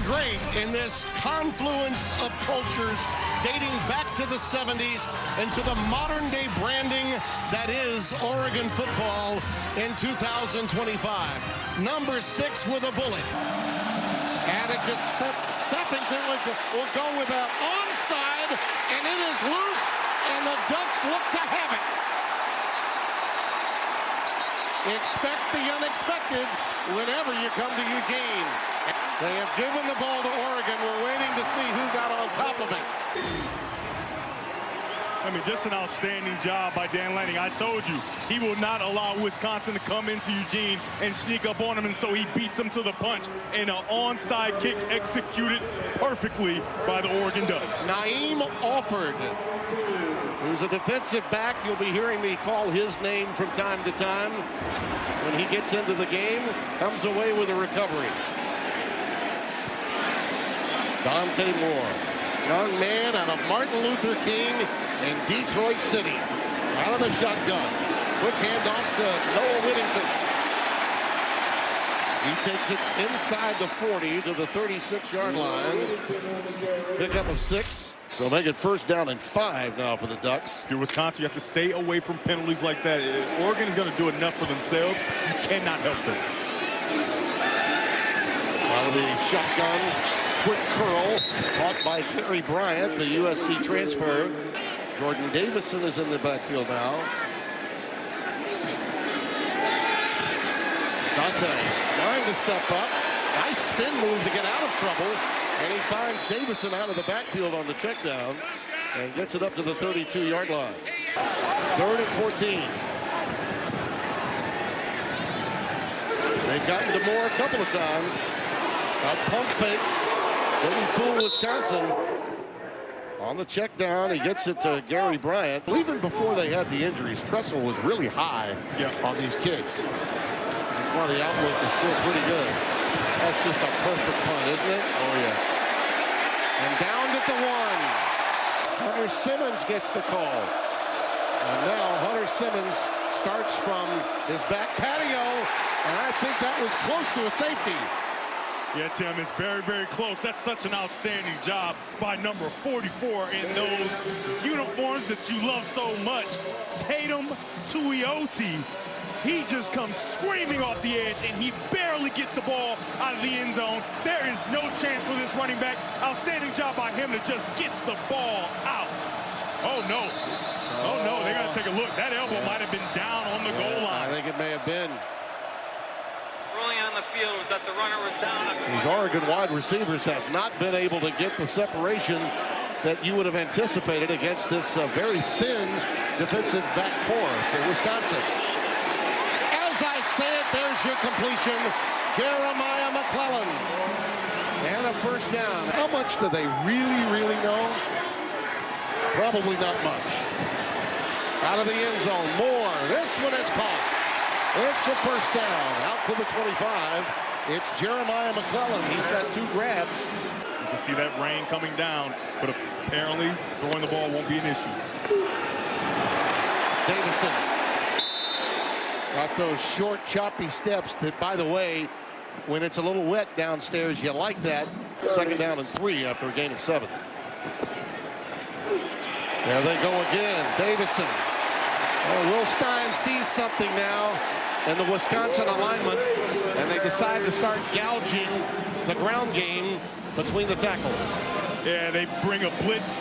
great in this confluence of cultures dating back to the 70s and to the modern day branding that is Oregon football in 2025. Number 6 with a bullet. Atticus Seppington will go with an onside, and it is loose, and the Ducks look to have it. Expect the unexpected whenever you come to Eugene. They have given the ball to Oregon. We're waiting to see who got on top of it. I mean, just an outstanding job by Dan Lanning. I told you, he will not allow Wisconsin to come into Eugene and sneak up on him, and so he beats them to the punch. And an onside kick executed perfectly by the Oregon Ducks. Naeem Alford, who's a defensive back. You'll be hearing me call his name from time to time. When he gets into the game, comes away with a recovery. Dante Moore, young man out of Martin Luther King in Detroit City. Out of the shotgun. Quick handoff to Noah Whittington. He takes it inside the 40 to the 36-yard line. Pickup of 6. So make it first down and 5 now for the Ducks. If you're Wisconsin, you have to stay away from penalties like that. Oregon is going to do enough for themselves. You cannot help them. Out of the shotgun. Quick curl, caught by Gary Bryant, the USC transfer. Jordan Davison is in the backfield now. Dante trying to step up. Nice spin move to get out of trouble. And he finds Davison out of the backfield on the check down and gets it up to the 32-yard line. 3rd and 14. They've gotten to Moore a couple of times. A pump fake. Didn't fool Wisconsin. On the check down, he gets it to Gary Bryant. Even before they had the injuries, Tressel was really high on these kicks. That's why the outlook is still pretty good. That's just a perfect punt, isn't it? Oh, yeah. And down at the 1. Hunter Simmons gets the call. And now Hunter Simmons starts from his back patio, and I think that was close to a safety. Yeah, Tim, it's very, very close. That's such an outstanding job by number 44 in those uniforms that you love so much. Tatum Tuioti. He just comes screaming off the edge, and he barely gets the ball out of the end zone. There is no chance for this running back. Outstanding job by him to just get the ball out. Oh, no. Oh, no, they got to take a look. That elbow might have been down on the goal line. I think it may have been. Ruling on the field was that the runner was down. These Oregon wide receivers have not been able to get the separation that you would have anticipated against this very thin defensive back core for Wisconsin. As I said, there's your completion. Jeremiah McClellan. And a first down. How much do they really know? Probably not much. Out of the end zone, Moore. This one is caught. It's a first down. Out to the 25. It's Jeremiah McClellan. He's got 2 grabs. You can see that rain coming down, but apparently throwing the ball won't be an issue. Davison. Got those short, choppy steps that, by the way, when it's a little wet downstairs, you like that. 2nd down and 3 after a gain of 7. There they go again. Davison. Oh, Will Stein sees something now in the Wisconsin alignment, and they decide to start gouging the ground game between the tackles. Yeah, they bring a blitz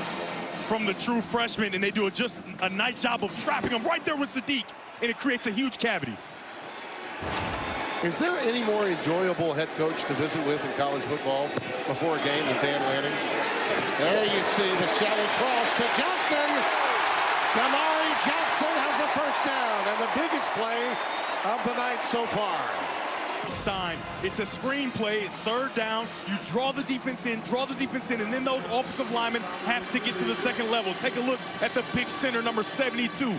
from the true freshman, and they do just a nice job of trapping him right there with Sadiq, and it creates a huge cavity. Is there any more enjoyable head coach to visit with in college football before a game than Dan Lanning? There you see the shallow cross to Johnson. Jamari Johnson has a first down, and the biggest play of the night so far. Stein, it's a screenplay, it's 3rd down, you draw the defense in, and then those offensive linemen have to get to the 2nd level. Take a look at the big center, number 72,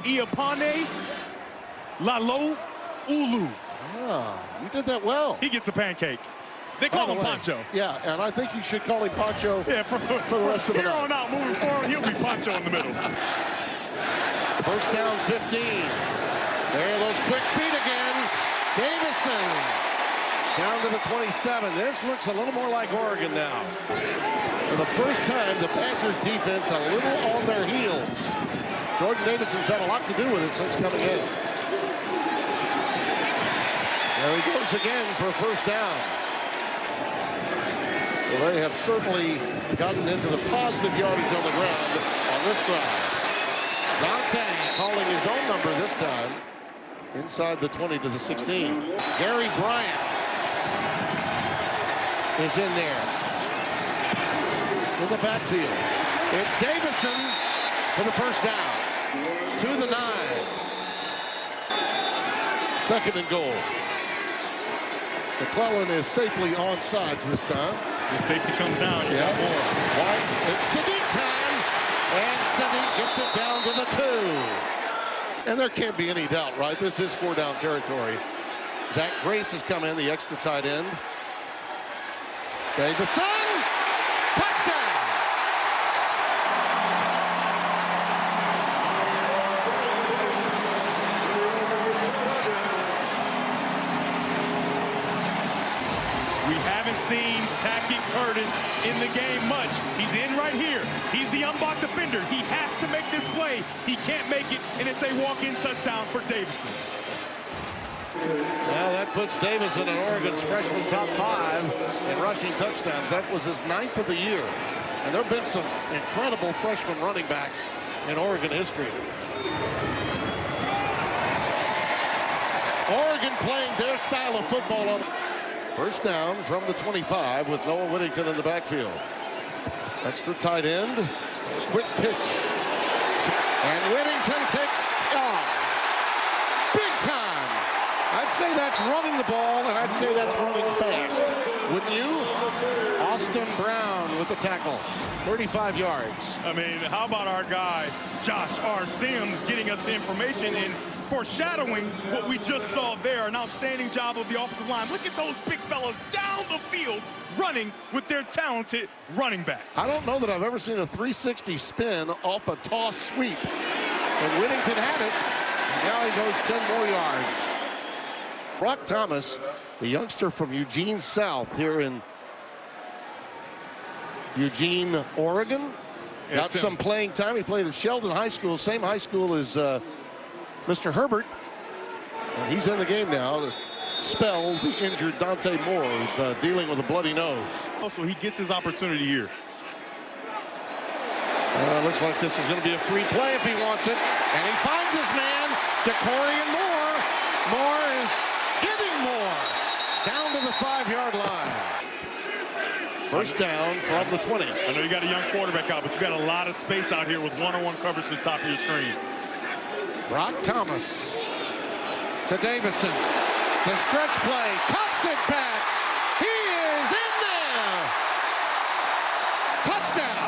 Iapane Lalo Ulu. Ah, you did that well. He gets a pancake. They call him Pancho. Yeah, and I think you should call him Pancho for the rest of the night. Here on out, moving forward, he'll be Pancho in the middle. First down, 15. There are those quick feet again. Davison Down to the 27. This looks a little more like Oregon now. For the first time, the Panthers defense a little on their heels. Jordan Davison's had a lot to do with it since coming in. There he goes again for a first down. So they have certainly gotten into the positive yardage on the ground on this drive. Dante calling his own number this time. Inside the 20 to the 16. Gary Bryant is in there. In the backfield. It's Davison for the first down. To the 9. Second and goal. McClellan is safely on sides this time. The safety comes down. Yeah. White. It's Sadiq time. And Sadiq gets it down to the 2. And there can't be any doubt, right? This is 4-down territory. Zach Grace has come in, the extra tight end. Davison. Touchdown. We haven't seen Tackett Curtis in the game much. He's in right here. He's the unblocked defender. He has to make this play. He can't make it, and it's a walk-in touchdown for Davison. Well, that puts Davison in Oregon's freshman top 5 in rushing touchdowns. That was his 9th of the year. And there have been some incredible freshman running backs in Oregon history. Oregon playing their style of football on first down from the 25 with Noah Whittington in the backfield. Extra tight end. Quick pitch. And Whittington takes off. Big time. I'd say that's running the ball, and I'd say that's running fast. Wouldn't you? Austin Brown with the tackle. 35 yards. I mean, how about our guy, Josh R. Sims, getting us the information and foreshadowing what we just saw there. An outstanding job of the offensive line. Look at those big fellas down the field running with their talented running back. I don't know that I've ever seen a 360 spin off a toss sweep. And Whittington had it. Now he goes 10 more yards. Brock Thomas, the youngster from Eugene South here in Eugene, Oregon. Got some playing time. He played at Sheldon High School, same high school as Mr. Herbert. And he's in the game now to spell the injured Dante Moore, who's dealing with a bloody nose. Also, he gets his opportunity here. Looks like this is going to be a free play if he wants it. And he finds his man, DeCorian Moore. Moore is getting Moore down to the 5-yard line. First down from the 20. I know you got a young quarterback out, but you got a lot of space out here with one-on-one coverage to the top of your screen. Brock Thomas to Davison. The stretch play, cuts it back. He is in there. Touchdown.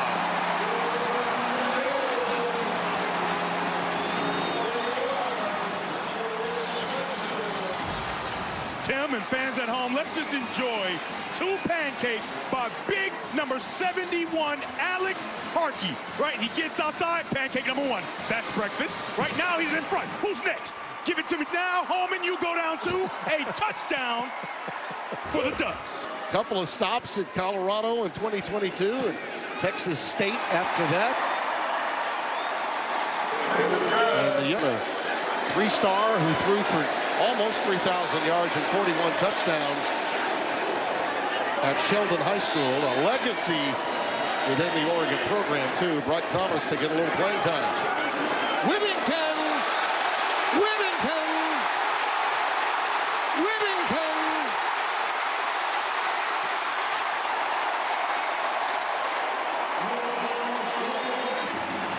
Tim and fans at home, let's just enjoy 2 pancakes by big number 71, Alex Harkey. Right, he gets outside, pancake number 1. That's breakfast. Right now, he's in front. Who's next? Give it to me now, Holman. You go down to a touchdown for the Ducks. Couple of stops at Colorado in 2022 and Texas State after that. And the young 3-star who threw for almost 3,000 yards and 41 touchdowns at Sheldon High School. A legacy within the Oregon program, too. Brock Thomas to get a little playing time. Whittington! Whittington! Whittington!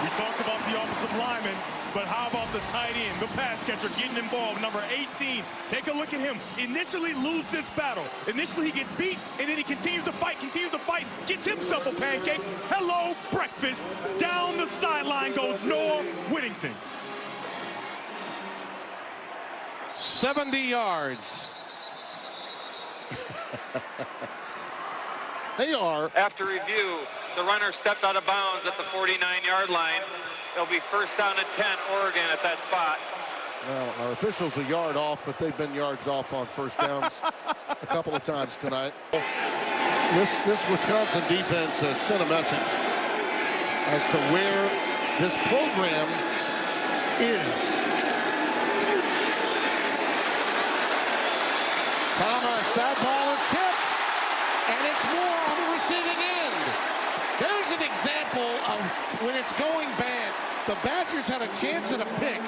We talked about the offensive lineman, but how about the tight end, the pass catcher getting involved, number 18. Take a look at him. Initially lose this battle. Initially he gets beat, and then he continues to fight, gets himself a pancake. Hello, breakfast. Down the sideline goes Noah Whittington. 70 yards. They are. After review, the runner stepped out of bounds at the 49-yard line. It'll be first down and 10, Oregon at that spot. Well, our officials a yard off, but they've been yards off on first downs a couple of times tonight. This Wisconsin defense has sent a message as to where this program is. Thomas, that ball is tipped, and it's more on the receiving end. There's an example of when it's going bad. The Badgers had a chance at a pick.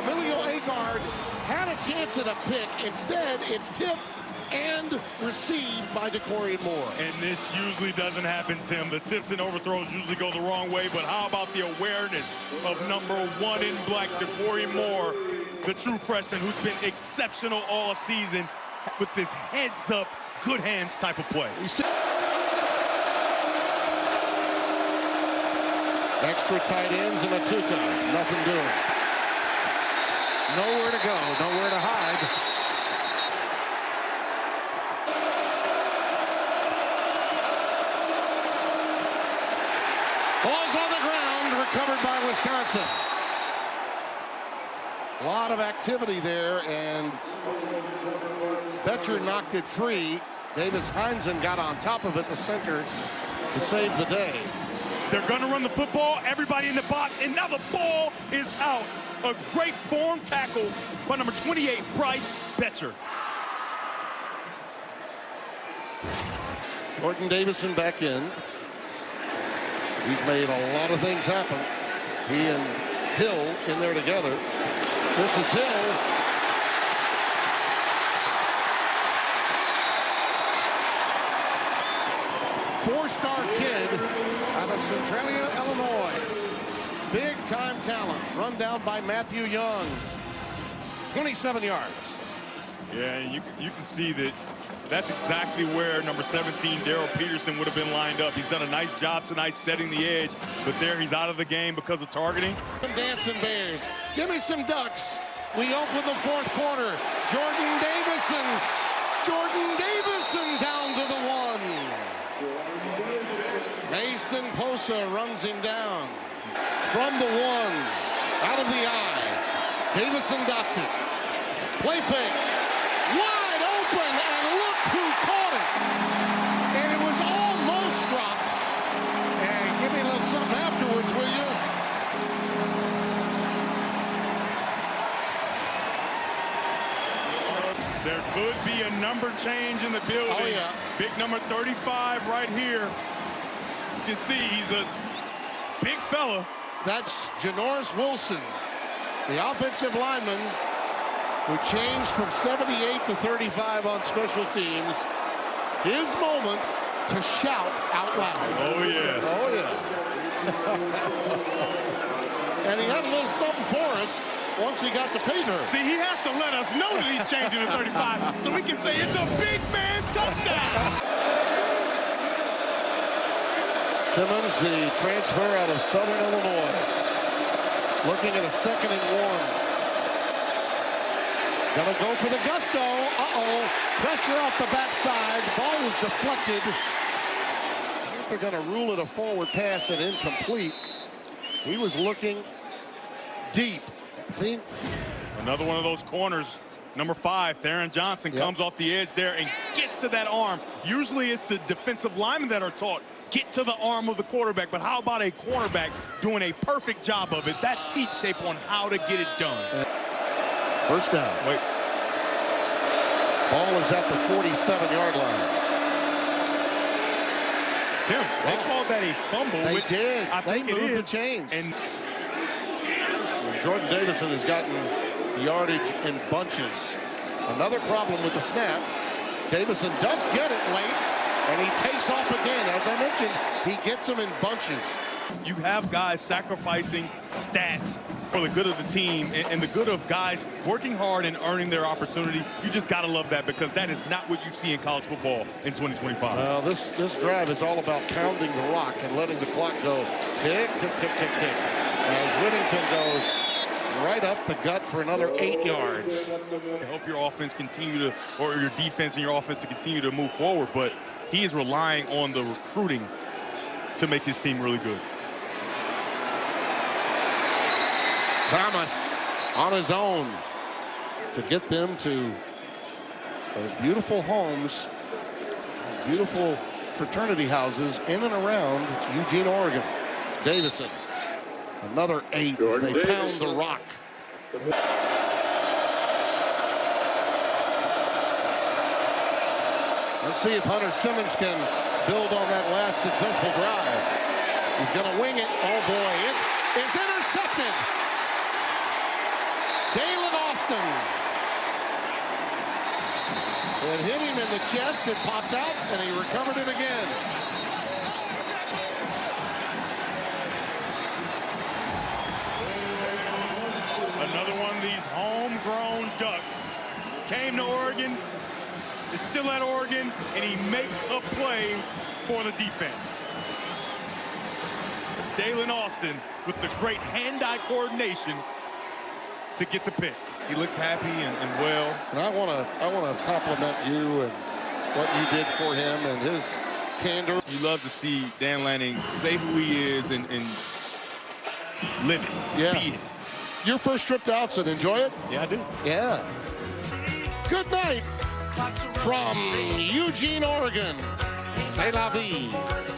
Emilio Agard had a chance at a pick. Instead, it's tipped and received by DeCorian Moore. And this usually doesn't happen, Tim. The tips and overthrows usually go the wrong way, but how about the awareness of number 1 in black, DeCorian Moore, the true freshman who's been exceptional all season with this heads-up, good hands type of play. You see extra tight ends and Atuka, nothing doing. Nowhere to go, nowhere to hide. Ball's on the ground, recovered by Wisconsin. A lot of activity there, and Betcher knocked it free. Davis Heinzen got on top of it, the center, to save the day. They're going to run the football, everybody in the box, and now the ball is out. A great form tackle by number 28, Bryce Betcher. Jordan Davison back in. He's made a lot of things happen. He and Hill in there together. This is Hill. Four-star kid out of Centralia, Illinois. Big-time talent. Run down by Matthew Young. 27 yards. Yeah, and you can see that that's exactly where number 17, Darrell Peterson, would have been lined up. He's done a nice job tonight setting the edge, but there he's out of the game because of targeting. Dancing Bears. Give me some Ducks. We open the fourth quarter. Jordan Davison. Jordan Davison down to the 1. Mason Posa runs him down. From the 1. Out of the eye. Davison dots it. Play fake. Wide open, and look who caught it. And it was almost dropped. And give me a little something afterwards, will you? There could be a number change in the building. Oh, yeah. Big number 35 right here. You can see he's a big fella. That's Janoris Wilson, the offensive lineman who changed from 78 to 35 on special teams. His moment to shout out loud. Oh, yeah. Oh, yeah. And he had a little something for us once he got to pay dirt. See, he has to let us know that he's changing to 35 so we can say it's a big man touchdown. Simmons, the transfer out of Southern Illinois, looking at a 2nd and 1. Gonna go for the gusto. Uh-oh. Pressure off the backside. Ball was deflected. I think they're gonna rule it a forward pass and incomplete. He was looking deep. Another one of those corners. Number 5, Theron Johnson, comes off the edge there and gets to that arm. Usually it's the defensive linemen that are taught, get to the arm of the quarterback, but how about a cornerback doing a perfect job of it? That's Steve Shape on how to get it done. First down. Wait. Ball is at the 47-yard line. Tim, they called that a fumble. They which did. I think they moved it is. the chains. And Jordan Davison has gotten yardage in bunches. Another problem with the snap. Davison does get it late, and he takes off again. As I mentioned, he gets them in bunches. you have guys sacrificing stats for the good of the team and the good of guys working hard and earning their opportunity. You just got to love that, because that is not what you see in college football in 2025. Well, this drive is all about pounding the rock and letting the clock go tick, tick, tick, tick, tick. As Whittington goes right up the gut for another 8 yards. I hope your offense continue to, or your defense and your offense to continue to move forward, but he is relying on the recruiting to make his team really good. Thomas on his own to get them to those beautiful homes, beautiful fraternity houses in and around Eugene, Oregon. Davison, another 8 as they pound the rock. Let's see if Hunter Simmons can build on that last successful drive. He's going to wing it. Oh, boy. It is intercepted. Dalen Austin. It hit him in the chest. It popped out, and he recovered it again. Another one of these homegrown Ducks came to Oregon, is still at Oregon, and he makes a play for the defense. Dalen Austin with the great hand-eye coordination to get the pick. He looks happy and well. And I want to compliment you and what you did for him and his candor. You love to see Dan Lanning say who he is and live it, Yeah. be it. Your first trip to Outset, enjoy it? Yeah, I do. Yeah. Good night from Eugene, Oregon. C'est la vie.